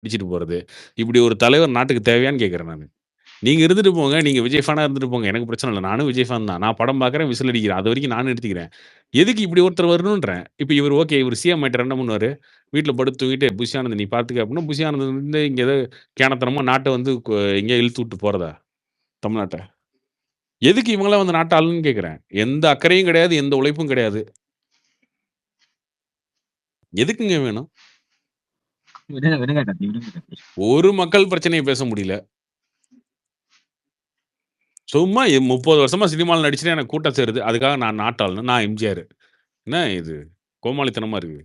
அடிச்சுட்டு போறது. இப்படி ஒரு தலைவர் நாட்டுக்கு தேவையான்னு கேட்கிறேன் நானு. நீங்க இருந்துட்டு போங்க. நீங்க விஜய் ஃபேனா இருந்துட்டு போங்க. எனக்கு பிரச்சனை இல்ல. நானும் விஜய் ஃபேன் தான். நான் படம் பார்க்குறேன், விசில் அடிக்கிறேன். அதுவரைக்கும் நானும் நிறுத்திக்கிறேன். எதுக்கு இப்படி ஒருத்தர் வரணுன்றேன். இப்ப இவரு ஓகே. இவரு சிஎம் ஆயிட்டாரு என்ன பண்ணுவாரு? வீட்ல படுத்து தூங்கிட்டு புஷி ஆனந்த் நீ பார்த்துக்க அப்படின்னா, புஷி ஆனந்த் வந்து இங்க ஏதோ கேனத்தனமா நாட்ட வந்து எங்கேயோ இழுத்து விட்டு போறதா? தமிழ்நாட்ட. எதுக்கு இவங்கலாம் வந்து நாட்ட ஆளணும்னு கேட்கிறேன். எந்த அக்கறையும் கிடையாது. எந்த உழைப்பும் கிடையாது. எதுக்குங்க வேணும்? விடுங்க, விடுங்க கார்த்தி, விடுங்க கார்த்தி. ஒரு மக்கள் பிரச்சனைய பேச முடியல. சும்மா 30 வருஷமா சினிமால நடிச்சுட்டு எனக்கு கூட்டம் சேருது. அதுக்காக நான் நாட்டாளணும். நான் எம்ஜிஆர். என்ன இது? கோமாளித்தனமா இருக்கு.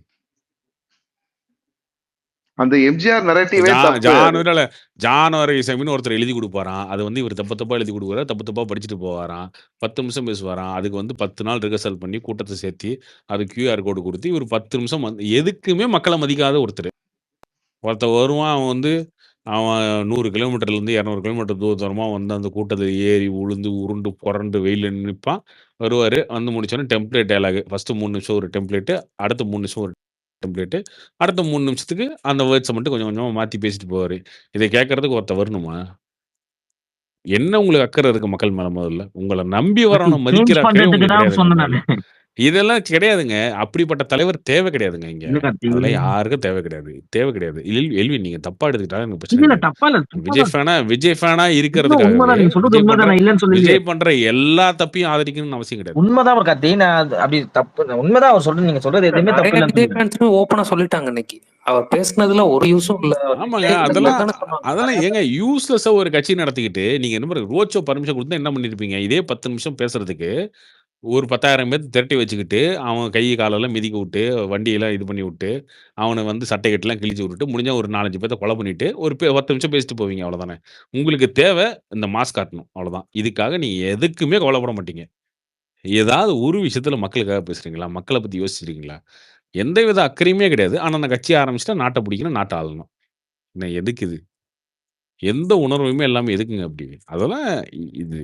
அந்த எம்ஜிஆர் நரேட்டிவே தப்பு. ஜானவரி செமின்னு ஒருத்தர் எழுதி குடுப்பாராம். அது வந்து இவரு தப்பு தப்பா எழுதி குடுக்குறாரு. தப்பு தப்பா படிச்சுட்டு போவாராம். 10 நிமிஷம் பேசுவாராம். அதுக்கு வந்து 10 நாள் ரிஹர்சல் பண்ணி கூட்டத்த சேர்த்தி, அது கியூஆர் கோடு குடுத்து, இவரு 10 நிமிஷம் வந்து எதுக்குமே மக்கள மதிக்காத ஒருத்தரு. ஒருத்தன் வருவான். அவன் 100 கிலோமீட்டர்லேருந்து 200 கிலோமீட்டர் தூரமா வந்து அந்த கூட்டத்துல ஏறி, உழுந்து, உருண்டு, புரண்டு வெயில்ல நிப்பான். வருவாரு. வந்து முடிச்சோனே டெம்ப்ளேட் டயலாக். ஃபர்ஸ்ட்டு 3 நிமிஷம் ஒரு டெம்ப்ளேட்டு. அடுத்த 3 நிமிஷம் ஒரு டெம்ப்ளேட்டு. அடுத்த 3 நிமிஷத்துக்கு அந்த வேர்ட்ஸ மட்டும் கொஞ்சம் கொஞ்சமா மாத்தி பேசிட்டு போவாரு. இத கேட்கறதுக்கு ஒருத்தன் வரணுமா? என்ன உங்களுக்கு அக்கறை இருக்கு மக்கள் மேல முதல்ல? உங்கள நம்பி கார்த்தி, வரவன மதிக்கிற சேஞ்ச் அக்கறையே பண்றதுக்கு உங்களுக்கு தான் கிடையாதுங்க சொன்னேன் முதல்ல. நானு. இதெல்லாம் கிடையாதுங்க. அப்படிப்பட்ட தலைவர் தேவை கிடையாதுங்க இங்க. இல்ல கார்த்தி. அதெல்லாம் யாருக்கும் தேவை கிடையாது. தேவை கிடையாது. எல்வின் நீங்க தப்பா எடுத்துக்கிட்டாலும் எனக்கு பிரச்சனை இல்ல, இல்ல கிடையாது. தப்பா இல்ல. விஜய் சும்மாதான். ஃபேனா உண்மை இருக்கிறதுக்காகவே உண்மைதான். நீங்க சொல்றது உண்மைதான். நான் இல்லன்னு சொல்லலையே. விஜய் பண்ற எல்லா தப்பையும் ஆதரிக்கணும்னு அவசியம் கிடையாது. உண்மைதான் கார்த்தி. நான் அப்படி தப்பு உண்மைதான் அவர் சொல்றது. நீங்க சொல்றது எதுவுமே தப்பு நெறைய இல்லன்னு விஜய் சொல்லிடுறேன். ஃபேன்ஸுமே ஓப்பனா சொல்லிட்டாங்க இன்னைக்கு. அவர் பேசுனதுல ஒரு யூஸும் இல்ல. ஆமாங்க. இல்லதானே சொன்னாங்க. அதெல்லாம் ஏங்க யூஸ்லெஸ்ஸா ஒரு கட்சி நடத்திக்கிட்டு, நீங்க என்ன பண்ணுங்க ரோட் ஷோ பர்மிஷன் குடுத்தா என்ன பண்ணியிருப்பீங்க? இதே 10 நிமிஷம் பேசுறதுக்கு, ஒரு 10,000 பேத்த திரட்டி வச்சுக்கிட்டு, அவன் கை காலெல்லாம் மிதிக்க விட்டு, வண்டியெல்லாம் இது பண்ணி விட்டு, அவன வந்து சட்டை கட்டெல்லாம் கிழிச்சு விட்டுட்டு, முடிஞ்சா ஒரு 4, 5 பேத்த கொலை பண்ணிட்டு, ஒரு 10 நிமிஷம் பேசிட்டு போவீங்க அவ்வளோதானே. உங்களுக்கு தேவை இந்த மாஸ் காட்டணும். அவ்வளோதான். இதுக்காக நீங்க எதுக்குமே கவலைப்பட மாட்டீங்க. ஏதாவது ஒரு விஷயத்துல மக்களுக்காக பேசுறீங்களா? மக்கள பத்தி யோசிச்சிருக்கீங்களா? எந்தவித அக்கறையுமே கிடையாது. ஆனா நான் கட்சி ஆரம்பிச்சுட்டா நாட்ட பிடிக்கணும், நாட்ட ஆளணும். எதுக்கு இது? எந்த உணர்வுமே இல்லாம எதுக்குங்க அப்படி? அதெல்லாம் இது